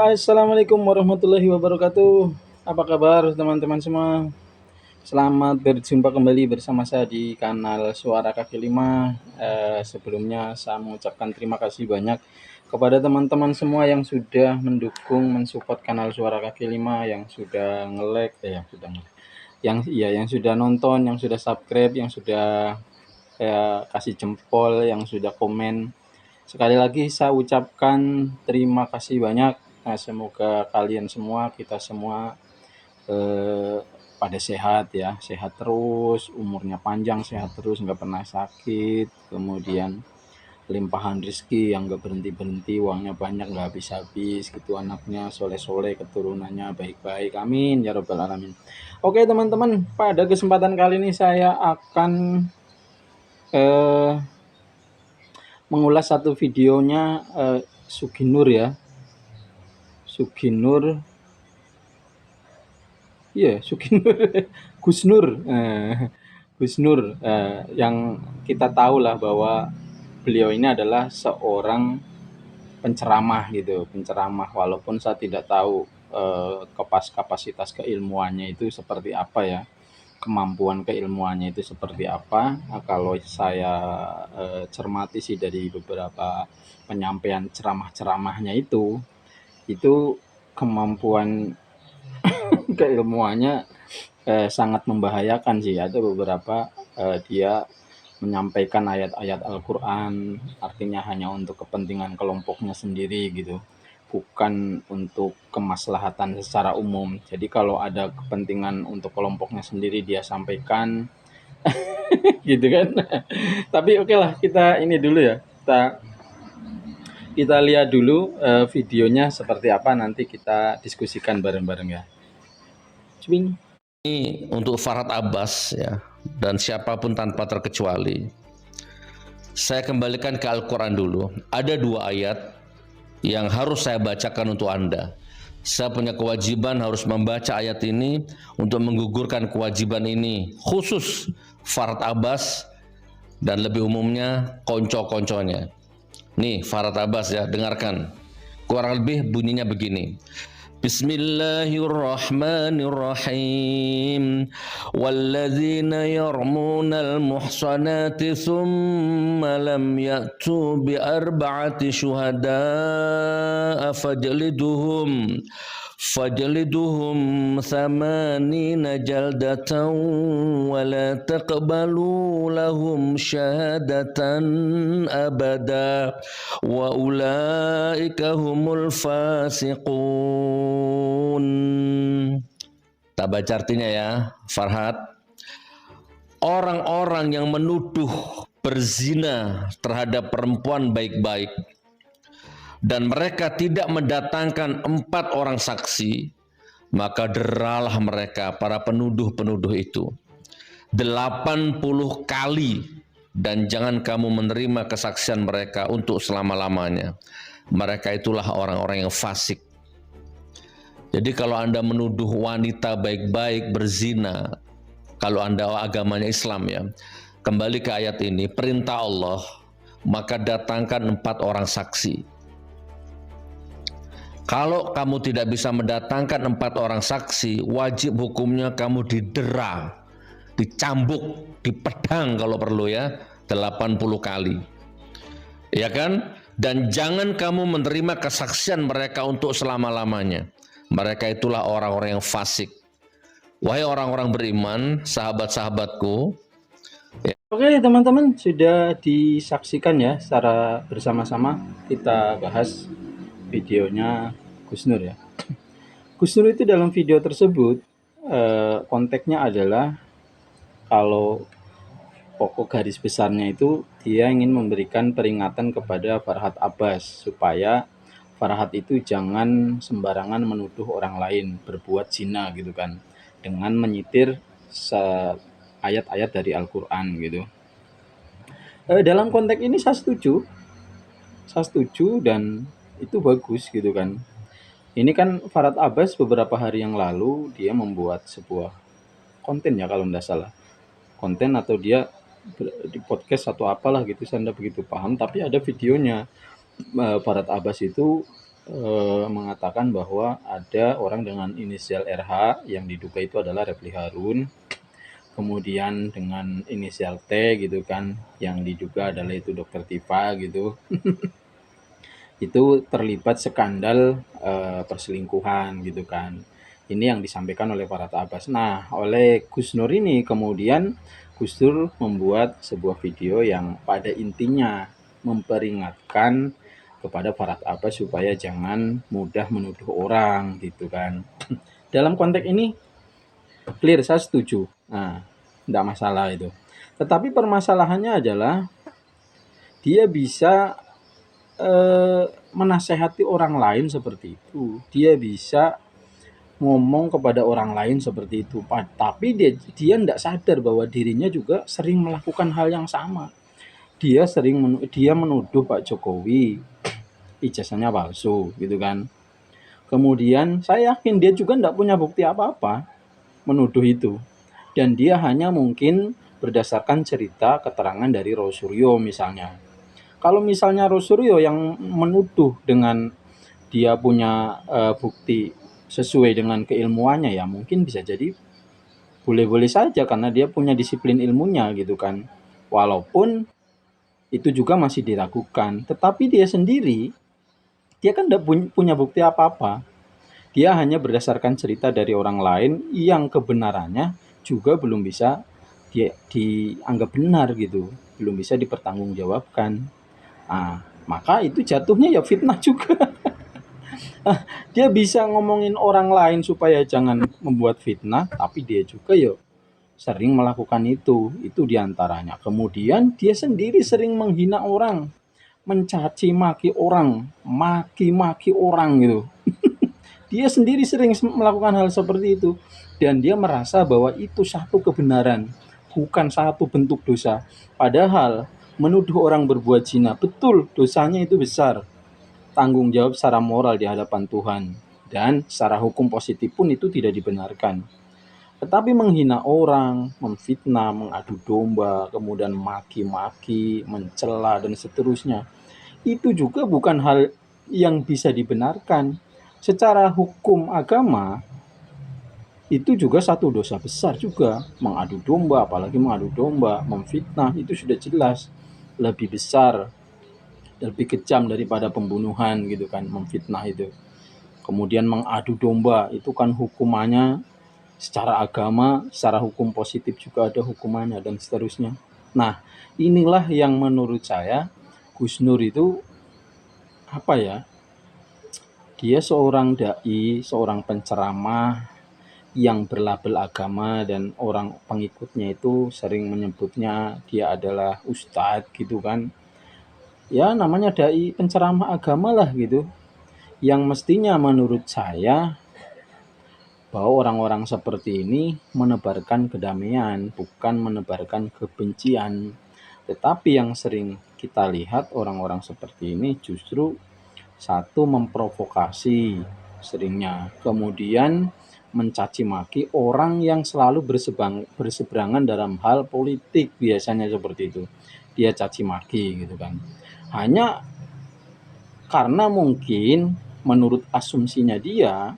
Assalamualaikum warahmatullahi wabarakatuh. Apa kabar teman-teman semua? Selamat berjumpa kembali bersama saya di kanal Suara Kaki Lima. Sebelumnya saya mengucapkan terima kasih banyak kepada teman-teman semua yang sudah mendukung, mensupport kanal Suara Kaki Lima, yang sudah nge-like, yang sudah nonton, yang sudah subscribe, yang sudah kasih jempol, yang sudah komen. Sekali lagi saya ucapkan terima kasih banyak. Semoga kalian semua, kita semua eh, pada sehat ya, sehat terus, umurnya panjang, sehat terus, nggak pernah sakit, kemudian limpahan rezeki yang nggak berhenti-berhenti, uangnya banyak, nggak habis-habis gitu, anaknya soleh-soleh, keturunannya baik-baik, amin ya robbal alamin. Oke teman-teman, pada kesempatan kali ini saya akan eh, mengulas satu videonya Suginur ya. Suginur, iya Suginur, Gus Nur, Gus Nur, yang kita tahu lah bahwa beliau ini adalah seorang penceramah gitu, penceramah. Walaupun saya tidak tahu kapasitas keilmuannya itu seperti apa ya, kemampuan keilmuannya itu seperti apa. Nah, kalau saya cermati sih dari beberapa penyampaian ceramah-ceramahnya itu kemampuan keilmuannya sangat membahayakan sih. Ada beberapa dia menyampaikan ayat-ayat Al-Quran artinya hanya untuk kepentingan kelompoknya sendiri gitu, bukan untuk kemaslahatan secara umum. Jadi kalau ada kepentingan untuk kelompoknya sendiri dia sampaikan gitu kan. Tapi oke lah, kita ini dulu ya, kita lihat dulu videonya seperti apa, nanti kita diskusikan bareng-bareng ya. Swing. Ini untuk Farhad Abbas ya, dan siapapun tanpa terkecuali. Saya kembalikan ke Al-Quran dulu. Ada 2 ayat yang harus saya bacakan untuk Anda. Saya punya kewajiban harus membaca ayat ini untuk menggugurkan kewajiban ini, khusus Farhad Abbas dan lebih umumnya konco-konconya. Nih Farhad Abbas ya, dengarkan. Kurang lebih bunyinya begini. Bismillahirrahmanirrahim. Walladzina yarmunal muhsanati thumma lam ya'tu bi arba'ati syuhada'a fajliduhum thamanina jaldatan wa la taqbalu lahum syahadatan abada wa ulaika humul fasiqun. Tak baca artinya ya, Farhad. Orang-orang yang menuduh berzina terhadap perempuan baik-baik dan mereka tidak mendatangkan 4 orang saksi, maka deralah mereka para penuduh-penuduh itu 80 kali, dan jangan kamu menerima kesaksian mereka untuk selama-lamanya. Mereka itulah orang-orang yang fasik. Jadi kalau Anda menuduh wanita baik-baik berzina, kalau Anda agamanya Islam ya, kembali ke ayat ini, perintah Allah, maka datangkan 4 orang saksi. Kalau kamu tidak bisa mendatangkan 4 orang saksi, wajib hukumnya kamu didera, dicambuk, dipedang kalau perlu ya, 80 kali. Ya kan? Dan jangan kamu menerima kesaksian mereka untuk selama-lamanya. Mereka itulah orang-orang yang fasik. Wahai orang-orang beriman, sahabat-sahabatku. Ya. Oke teman-teman, sudah disaksikan ya secara bersama-sama, kita bahas videonya Gus Nur ya. Gus Nur itu dalam video tersebut konteksnya adalah kalau pokok garis besarnya itu dia ingin memberikan peringatan kepada Farhad Abbas supaya Farhad itu jangan sembarangan menuduh orang lain berbuat zina gitu kan, dengan menyitir ayat-ayat dari Al-Quran gitu. Dalam konteks ini saya setuju dan itu bagus gitu kan. Ini kan Farhad Abbas beberapa hari yang lalu dia membuat sebuah konten ya kalau tidak salah. Konten atau dia di podcast atau apalah gitu, saya tidak begitu paham. Tapi ada videonya Farhad Abbas itu mengatakan bahwa ada orang dengan inisial RH yang diduga itu adalah Refli Harun, kemudian dengan inisial T gitu kan, yang diduga adalah itu Dokter Tifa gitu, itu terlibat skandal perselingkuhan gitu kan. Ini yang disampaikan oleh Farhad Abbas. Nah, oleh Gus Nur ini kemudian Gus Nur membuat sebuah video yang pada intinya memperingatkan kepada Farhad Abbas supaya jangan mudah menuduh orang gitu kan. Dalam konteks ini clear, saya setuju. Nah, tidak masalah itu. Tetapi permasalahannya adalah dia bisa menasehati orang lain seperti itu. Dia bisa ngomong kepada orang lain seperti itu. Tapi dia tidak sadar bahwa dirinya juga sering melakukan hal yang sama. Dia menuduh Pak Jokowi ijazahnya palsu gitu kan. Kemudian saya yakin dia juga tidak punya bukti apa-apa menuduh itu. Dan dia hanya mungkin berdasarkan cerita keterangan dari Rosuryo misalnya. Kalau misalnya Rosuryo yang menuduh dengan dia punya bukti sesuai dengan keilmuannya, ya mungkin bisa jadi boleh-boleh saja karena dia punya disiplin ilmunya gitu kan. Walaupun itu juga masih diragukan. Tetapi dia sendiri, dia kan tidak punya bukti apa-apa. Dia hanya berdasarkan cerita dari orang lain yang kebenarannya juga belum bisa dianggap benar gitu. Belum bisa dipertanggungjawabkan. Nah, maka itu jatuhnya ya fitnah juga. Dia bisa ngomongin orang lain supaya jangan membuat fitnah, tapi dia juga ya sering melakukan itu diantaranya. Kemudian dia sendiri sering menghina orang, mencaci maki orang, maki-maki orang gitu. Dia sendiri sering melakukan hal seperti itu, dan dia merasa bahwa itu satu kebenaran, bukan satu bentuk dosa. Padahal menuduh orang berbuat zina, betul dosanya itu besar, tanggung jawab secara moral di hadapan Tuhan, dan secara hukum positif pun itu tidak dibenarkan. Tetapi menghina orang, memfitnah, mengadu domba, kemudian maki-maki, mencela, dan seterusnya, itu juga bukan hal yang bisa dibenarkan. Secara hukum agama, itu juga satu dosa besar juga. Mengadu domba, apalagi mengadu domba, memfitnah, itu sudah jelas lebih besar, lebih kejam daripada pembunuhan gitu kan, memfitnah itu. Kemudian mengadu domba, itu kan hukumannya secara agama, secara hukum positif juga ada hukumannya dan seterusnya. Nah, inilah yang menurut saya Gus Nur itu apa ya? Dia seorang dai, seorang penceramah yang berlabel agama dan orang pengikutnya itu sering menyebutnya dia adalah ustadz gitu kan. Ya namanya dai penceramah agama lah gitu. Yang mestinya menurut saya bahwa orang-orang seperti ini menebarkan kedamaian, bukan menebarkan kebencian. Tetapi yang sering kita lihat orang-orang seperti ini justru satu memprovokasi seringnya, kemudian mencaci maki orang yang selalu berseberangan dalam hal politik, biasanya seperti itu. Dia caci maki gitu kan. Hanya karena mungkin menurut asumsinya dia,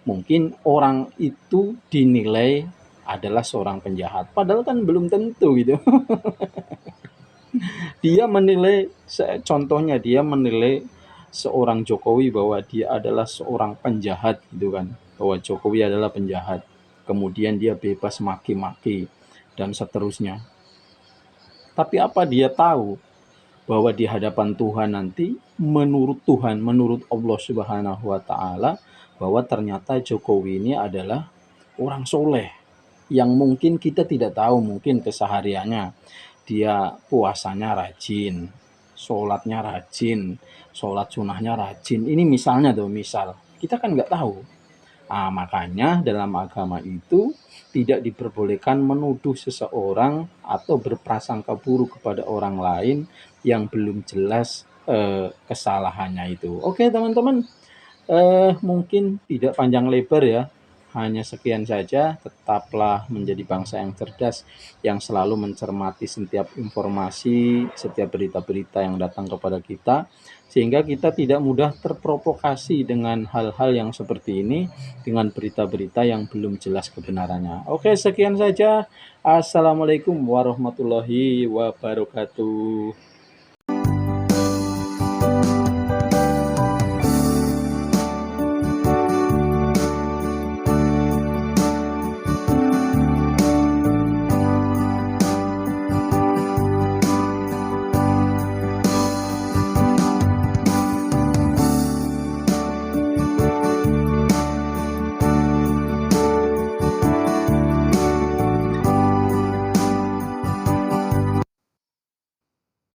mungkin orang itu dinilai adalah seorang penjahat. Padahal kan belum tentu gitu. Dia menilai, contohnya dia menilai seorang Jokowi bahwa dia adalah seorang penjahat gitu kan. Bahwa Jokowi adalah penjahat. Kemudian dia bebas maki-maki dan seterusnya. Tapi apa dia tahu bahwa di hadapan Tuhan nanti menurut Tuhan, menurut Allah Subhanahu wa taala, bahwa ternyata Jokowi ini adalah orang soleh yang mungkin kita tidak tahu mungkin kesehariannya. Dia puasanya rajin, sholatnya rajin, sholat sunnahnya rajin. Ini misalnya tuh, misal. Kita kan nggak tahu. Nah, makanya dalam agama itu tidak diperbolehkan menuduh seseorang atau berprasangka buruk kepada orang lain yang belum jelas kesalahannya itu. Oke teman-teman, mungkin tidak panjang lebar ya. Hanya sekian saja, tetaplah menjadi bangsa yang cerdas, yang selalu mencermati setiap informasi, setiap berita-berita yang datang kepada kita, sehingga kita tidak mudah terprovokasi dengan hal-hal yang seperti ini, dengan berita-berita yang belum jelas kebenarannya. Oke, sekian saja. Assalamualaikum warahmatullahi wabarakatuh.